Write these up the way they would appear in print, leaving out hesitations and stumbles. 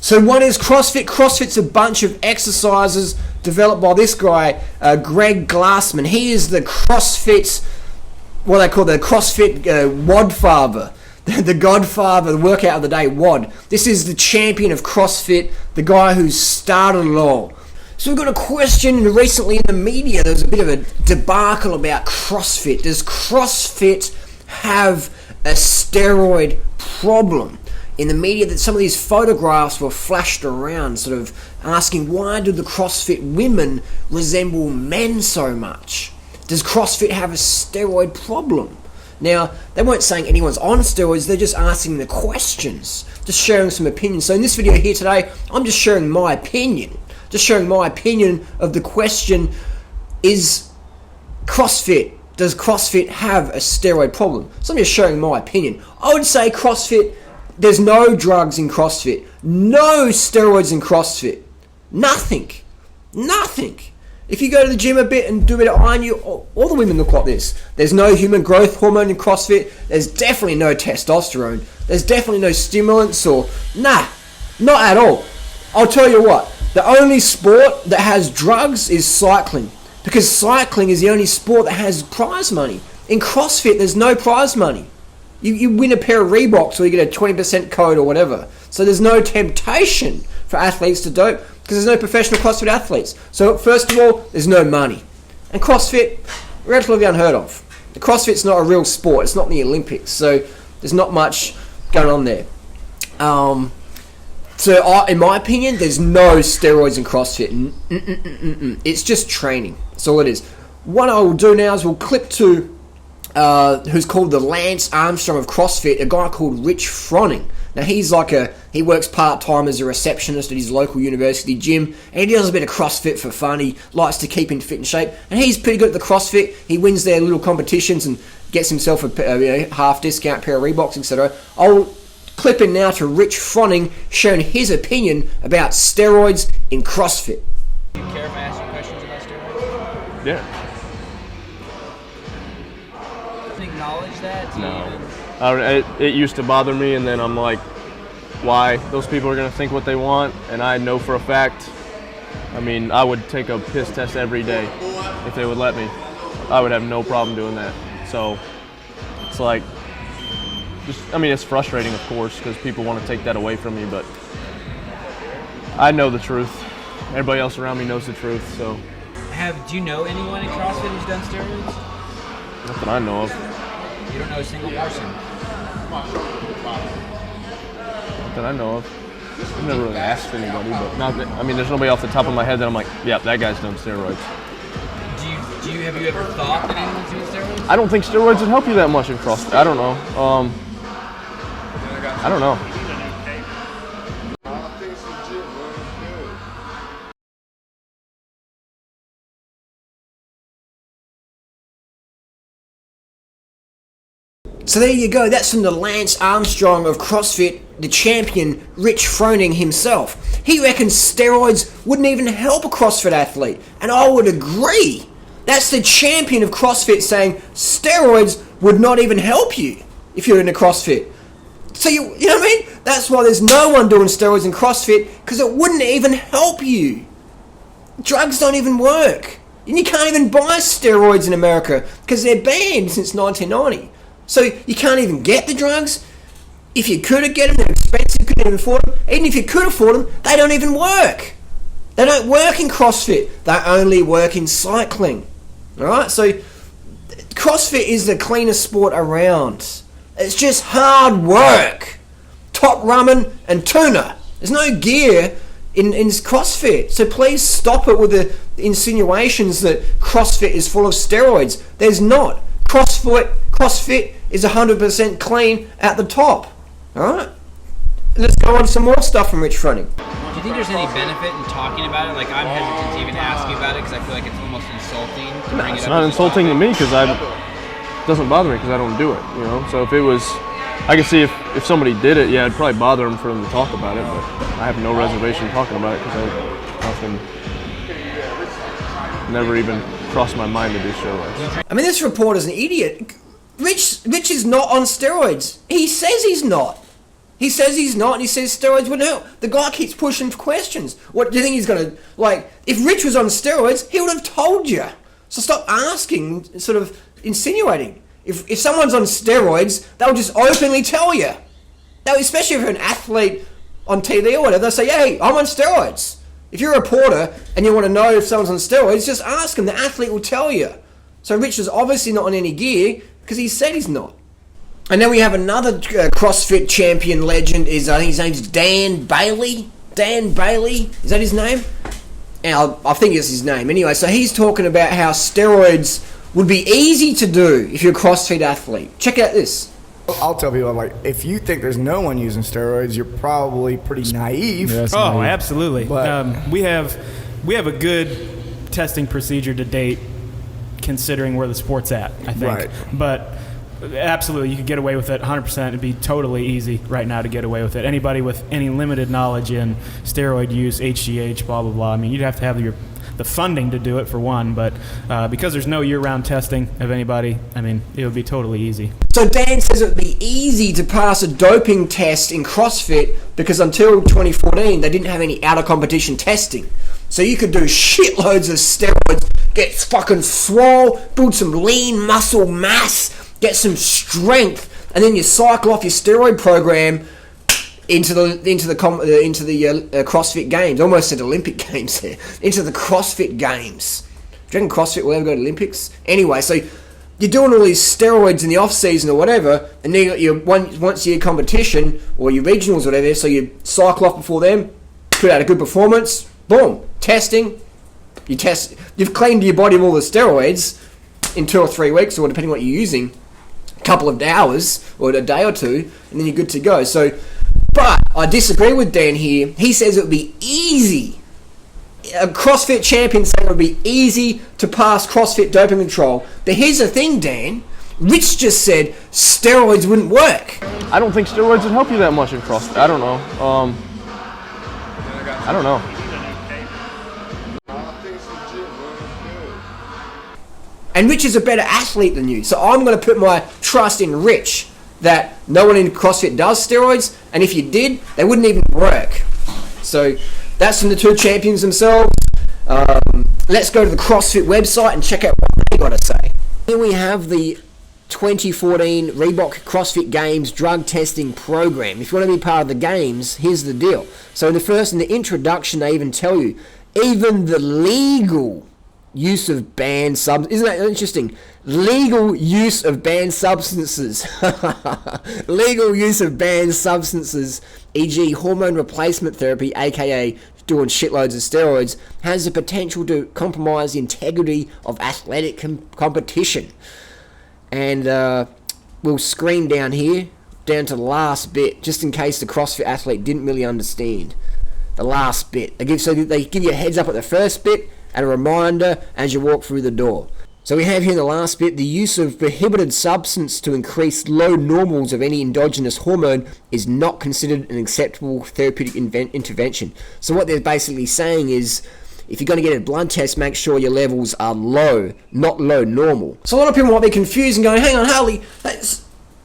So one is CrossFit. CrossFit's a bunch of exercises developed by this guy, Greg Glassman. He is the CrossFit, what they call the CrossFit WOD father. The godfather, the workout of the day, WOD. This is the champion of CrossFit, the guy who started it all. So we've got a question recently in the media. There's a bit of a debacle about CrossFit. Does CrossFit have a steroid problem? In the media, that some of these photographs were flashed around, sort of asking, why do the CrossFit women resemble men so much? Does CrossFit have a steroid problem? Now, they weren't saying anyone's on steroids, they're just asking the questions, just sharing some opinions. So in this video here today, I'm just sharing my opinion. Just sharing my opinion of the question, does CrossFit have a steroid problem? So I'm just sharing my opinion. I would say CrossFit, there's no drugs in CrossFit. No steroids in CrossFit. Nothing. If you go to the gym a bit and do a bit of iron, all the women look like this. There's no human growth hormone in CrossFit. There's definitely no testosterone. There's definitely no stimulants not at all. I'll tell you what, the only sport that has drugs is cycling. Because cycling is the only sport that has prize money. In CrossFit, there's no prize money. You win a pair of Reeboks or you get a 20% code or whatever. So there's no temptation for athletes to dope because there's no professional CrossFit athletes. So first of all, there's no money. And CrossFit, relatively unheard of. The CrossFit's not a real sport. It's not in the Olympics. So there's not much going on there. In my opinion, there's no steroids in CrossFit. It's just training. That's all it is. What I will do now is we'll clip to who's called the Lance Armstrong of CrossFit, a guy called Rich Froning. Now he works part-time as a receptionist at his local university gym, and he does a bit of CrossFit for fun. He likes to keep in fit and shape, and he's pretty good at the CrossFit. He wins their little competitions and gets himself a half discount pair of Reeboks, etc. I'll clip in now to Rich Froning sharing his opinion about steroids in CrossFit. Do you care if I ask you questions about steroids? Yeah. Acknowledge that? No. It used to bother me, and then I'm like, why? Those people are going to think what they want, and I know for a fact, I would take a piss test every day if they would let me. I would have no problem doing that. So it's like, it's frustrating, of course, because people want to take that away from me, but I know the truth. Everybody else around me knows the truth, so. Do you know anyone in CrossFit who's done steroids? Not that I know of. You don't know a single person? Not that I know of. I've never really asked anybody, but there's nobody off the top of my head that I'm like, yeah, that guy's done steroids. Have you ever thought that anyone's doing steroids? I don't think steroids would help you that much in CrossFit. I don't know. I don't know. So there you go, that's from the Lance Armstrong of CrossFit, the champion, Rich Froning himself. He reckons steroids wouldn't even help a CrossFit athlete, and I would agree. That's the champion of CrossFit saying steroids would not even help you if you're in a CrossFit. So you know what I mean? That's why there's no one doing steroids in CrossFit, because it wouldn't even help you. Drugs don't even work. And you can't even buy steroids in America, because they're banned since 1990. So you can't even get the drugs. If you could get them, they're expensive, couldn't even afford them. Even if you could afford them, they don't even work. They don't work in CrossFit. They only work in cycling. Alright, so CrossFit is the cleanest sport around. It's just hard work. Top ramen and tuna. There's no gear in CrossFit. So please stop it with the insinuations that CrossFit is full of steroids. There's not. CrossFit is 100% clean at the top. Alright? Let's go on to some more stuff from Rich Froning. Do you think there's any benefit in talking about it? Like, I'm hesitant to even ask you about it because I feel like it's almost insulting to bring it up. It's not insulting to me because it doesn't bother me because I don't do it, So if it was, I could see if somebody did it, yeah, it'd probably bother them for them to talk about it, but I have no reservation talking about it because never even crossed my mind to do steroids. This reporter's an idiot. Rich is not on steroids. He says he's not. He says he's not, and he says steroids wouldn't help. The guy keeps pushing for questions. What do you think he's going to, like, if Rich was on steroids, he would have told you. So stop asking, sort of insinuating. If someone's on steroids, they'll just openly tell you. Especially if you're an athlete on TV or whatever, they'll say, hey, I'm on steroids. If you're a reporter and you want to know if someone's on steroids, just ask him. The athlete will tell you. So Rich is obviously not on any gear because he said he's not. And then we have another CrossFit champion legend. I think his name's Dan Bailey. Dan Bailey, is that his name? And I think it's his name. Anyway, so he's talking about how steroids would be easy to do if you're a CrossFit athlete. Check out this. I'll tell people, like, if you think there's no one using steroids, you're probably pretty naive. Yes, oh, absolutely. But we have a good testing procedure to date, considering where the sport's at, I think. Right. But absolutely, you could get away with it 100%. It'd be totally easy right now to get away with it. Anybody with any limited knowledge in steroid use, HGH, blah, blah, blah. I mean, you'd have to have the funding to do it, for one, but because there's no year-round testing of anybody, I mean, it would be totally easy. So Dan says it would be easy to pass a doping test in CrossFit because until 2014, they didn't have any out-of-competition testing. So you could do shitloads of steroids, get fucking swole, build some lean muscle mass, get some strength, and then you cycle off your steroid program into the CrossFit Games. Almost said Olympic Games there. Into the CrossFit Games. Do you reckon CrossFit will ever go to Olympics? Anyway, so you're doing all these steroids in the off season or whatever, and then you once your competition or your regionals or whatever, so you cycle off before them, put out a good performance, boom, testing. You've cleaned your body of all the steroids in 2 or 3 weeks, or depending on what you're using, a couple of hours or a day or two, and then you're good to go. So. But I disagree with Dan here. He says it would be easy. A CrossFit champion saying it would be easy to pass CrossFit doping control. But here's the thing, Dan. Rich just said steroids wouldn't work. I don't think steroids would help you that much in CrossFit. I don't know. I don't know. And Rich is a better athlete than you. So I'm going to put my trust in Rich that no one in CrossFit does steroids, and if you did, they wouldn't even work. So that's from the two champions themselves. Let's go to the CrossFit website and check out what they got to say. Here we have the 2014 Reebok CrossFit Games drug testing program. If you want to be part of the games, here's the deal. So in the introduction, they even tell you, even the legal use of banned substances. Isn't that interesting? Legal use of banned substances. Legal use of banned substances, e.g. hormone replacement therapy, aka doing shitloads of steroids, has the potential to compromise the integrity of athletic competition. And we'll screen down here, down to the last bit, just in case the CrossFit athlete didn't really understand. The last bit. They give you a heads up at the first bit, and a reminder as you walk through the door. So we have here in the last bit, the use of prohibited substance to increase low normals of any endogenous hormone is not considered an acceptable therapeutic intervention. So what they're basically saying is, if you're going to get a blood test, make sure your levels are low, not low normal. So a lot of people might be confused and going, hang on, Harley,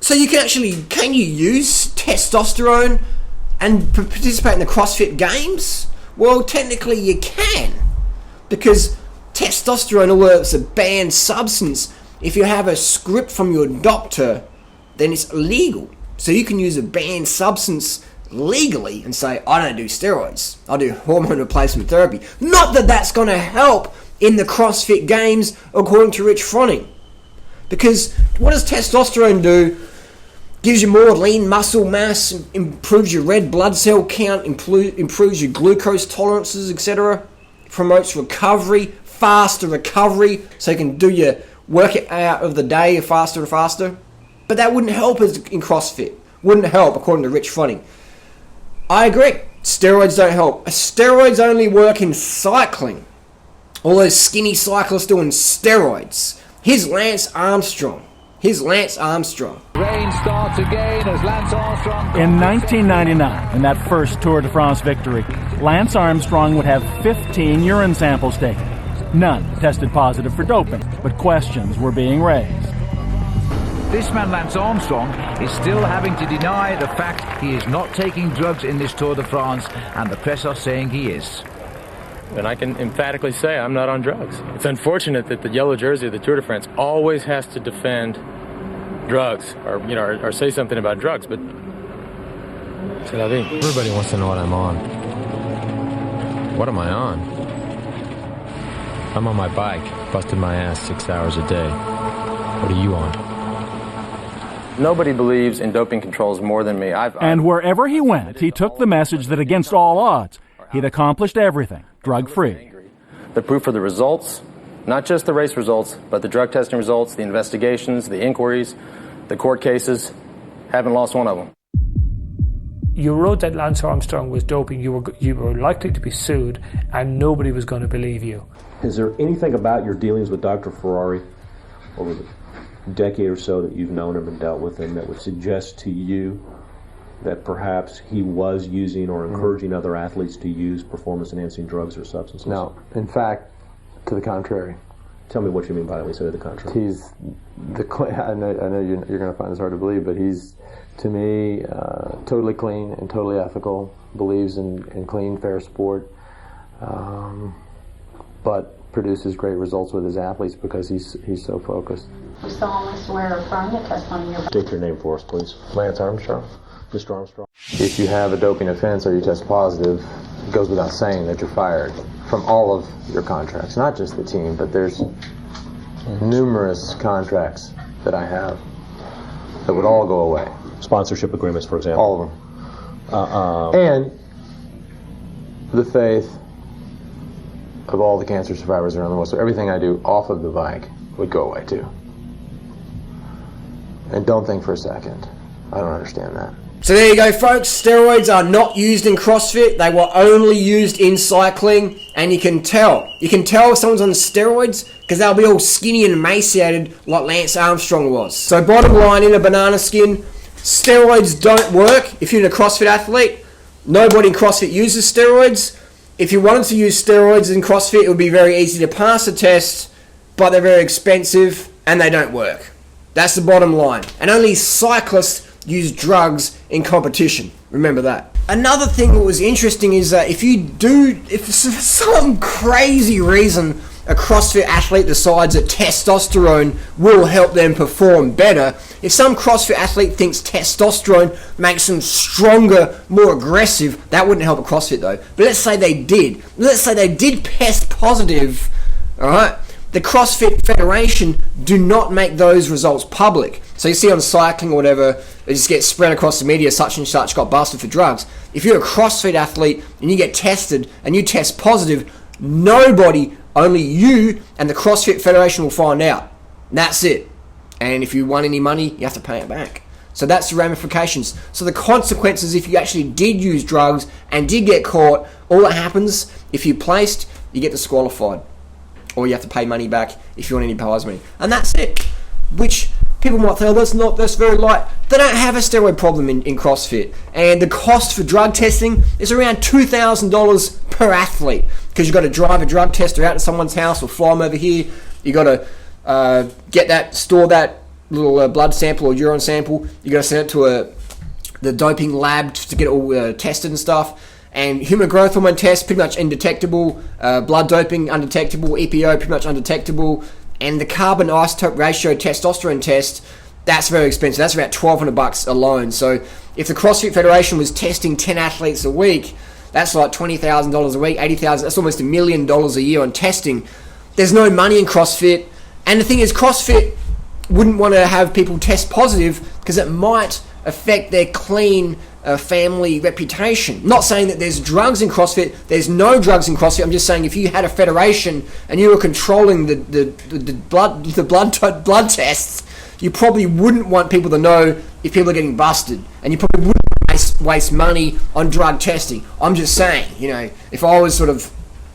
so can you use testosterone and participate in the CrossFit Games? Well, technically you can. Because testosterone, although it's a banned substance, if you have a script from your doctor, then it's illegal. So you can use a banned substance legally and say, I don't do steroids, I do hormone replacement therapy. Not that that's going to help in the CrossFit Games, according to Rich Froning. Because what does testosterone do? Gives you more lean muscle mass, improves your red blood cell count, improves your glucose tolerances, etc. Promotes recovery, faster recovery, so you can do your workout of the day faster and faster. But that wouldn't help us in CrossFit. Wouldn't help, according to Rich Froning. I agree. Steroids don't help. Steroids only work in cycling. All those skinny cyclists doing steroids. Here's Lance Armstrong. Rain starts again as Lance Armstrong. In 1999, in that first Tour de France victory, Lance Armstrong would have 15 urine samples taken. None tested positive for doping, but questions were being raised. This man, Lance Armstrong, is still having to deny the fact he is not taking drugs in this Tour de France, and the press are saying he is. And I can emphatically say I'm not on drugs. It's unfortunate that the yellow jersey of the Tour de France always has to defend drugs or say something about drugs, but c'est la vie. Everybody wants to know what I'm on. What am I on? I'm on my bike, busting my ass 6 hours a day. What are you on? Nobody believes in doping controls more than me. And wherever he went, he took the message that against all odds, he'd accomplished everything, drug-free. The proof of the results, not just the race results, but the drug testing results, the investigations, the inquiries, the court cases, haven't lost one of them. You wrote that Lance Armstrong was doping, you were likely to be sued, and nobody was going to believe you. Is there anything about your dealings with Dr. Ferrari over the decade or so that you've known him and dealt with him that would suggest to you that perhaps he was using or encouraging other athletes to use performance-enhancing drugs or substances? No. In fact, to the contrary. Tell me what you mean by when you say the contrary. He's I know you're going to find this hard to believe, but he's, to me, totally clean and totally ethical, believes in clean, fair sport, but produces great results with his athletes because he's so focused. You solemnly swear or affirm the testimony you're... State your name for us, please. Lance Armstrong. Mr. Armstrong. If you have a doping offense or you test positive, it goes without saying that you're fired from all of your contracts, not just the team, but there's numerous contracts that I have that would all go away. Sponsorship agreements, for example. All of them. And the faith of all the cancer survivors around the world. So everything I do off of the bike would go away too. And don't think for a second, I don't understand that. So there you go, folks. Steroids are not used in CrossFit. They were only used in cycling, and you can tell. You can tell if someone's on steroids because they'll be all skinny and emaciated like Lance Armstrong was. So bottom line, in a banana skin, steroids don't work if you're a CrossFit athlete. Nobody in CrossFit uses steroids. If you wanted to use steroids in CrossFit, it would be very easy to pass the test, but they're very expensive and they don't work. That's the bottom line. And only cyclists use drugs in competition. Remember that. Another thing that was interesting is that if for some crazy reason a CrossFit athlete decides that testosterone will help them perform better, if some CrossFit athlete thinks testosterone makes them stronger, more aggressive, that wouldn't help a CrossFit though. But let's say they did. Let's say they did test positive, alright? The CrossFit Federation do not make those results public. So you see on cycling or whatever, they just get spread across the media, such and such got busted for drugs. If you're a CrossFit athlete and you get tested and you test positive, nobody, only you and the CrossFit Federation will find out. And that's it. And if you want any money, you have to pay it back. So that's the ramifications. So the consequences if you actually did use drugs and did get caught, all that happens, if you placed, you get disqualified. Or you have to pay money back if you want any prize money. And that's it. Which people might think, oh, that's very light. They don't have a steroid problem in CrossFit. And the cost for drug testing is around $2,000 per athlete. Because you've got to drive a drug tester out to someone's house or fly them over here. You've got to store that little blood sample or urine sample. You've got to send it to the doping lab to get it all tested and stuff. And human growth hormone test, pretty much undetectable. Blood doping, undetectable. EPO, pretty much undetectable. And the carbon isotope ratio testosterone test, that's very expensive. That's about $1,200 alone. So if the CrossFit Federation was testing 10 athletes a week, that's like $20,000 a week, $80,000. That's almost $1 million a year on testing. There's no money in CrossFit. And the thing is, CrossFit wouldn't want to have people test positive because it might affect their clean family reputation. Not saying that there's drugs in CrossFit. There's no drugs in CrossFit. I'm just saying if you had a federation and you were controlling the blood tests, you probably wouldn't want people to know if people are getting busted, and you probably wouldn't waste money on drug testing. I'm just saying, if I was sort of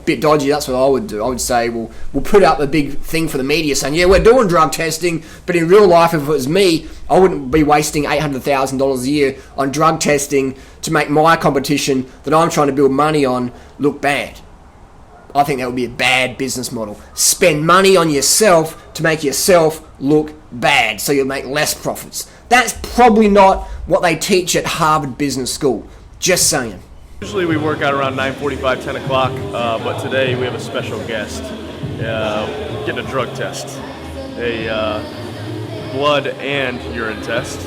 bit dodgy, that's what I would do. I would say, we'll put up a big thing for the media saying, yeah, we're doing drug testing, but in real life, if it was me, I wouldn't be wasting $800,000 a year on drug testing to make my competition that I'm trying to build money on look bad. I think that would be a bad business model. Spend money on yourself to make yourself look bad, so you'll make less profits. That's probably not what they teach at Harvard Business School. Just saying. Usually we work out around 9:45, 10 o'clock, but today we have a special guest getting a drug test, a blood and urine test.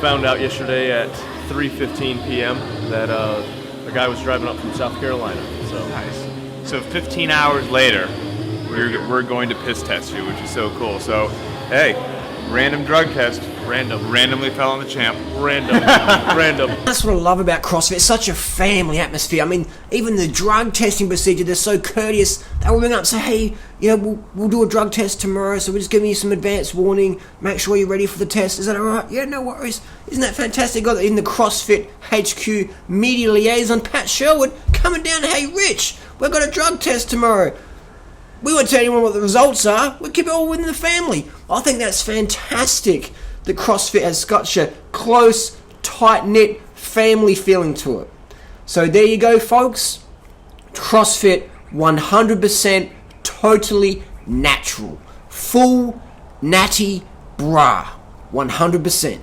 Found out yesterday at 3:15 p.m. that a guy was driving up from South Carolina. So nice. So 15 hours later, we're going to piss test you, which is so cool. So, hey, random drug test. Randomly fell on the champ. Random. That's what I love about CrossFit. It's such a family atmosphere. I mean, even the drug testing procedure, they're so courteous. They'll ring up and say, hey, we'll do a drug test tomorrow, so we're just giving you some advance warning. Make sure you're ready for the test. Is that all right? Yeah, no worries. Isn't that fantastic? Got in the CrossFit HQ media liaison, Pat Sherwood, coming down, hey, Rich, we've got a drug test tomorrow. We won't tell anyone what the results are. We'll keep it all within the family. I think that's fantastic that CrossFit has such a close, tight-knit family feeling to it. So there you go, folks. CrossFit, 100% totally natural. Full natty bra. 100%.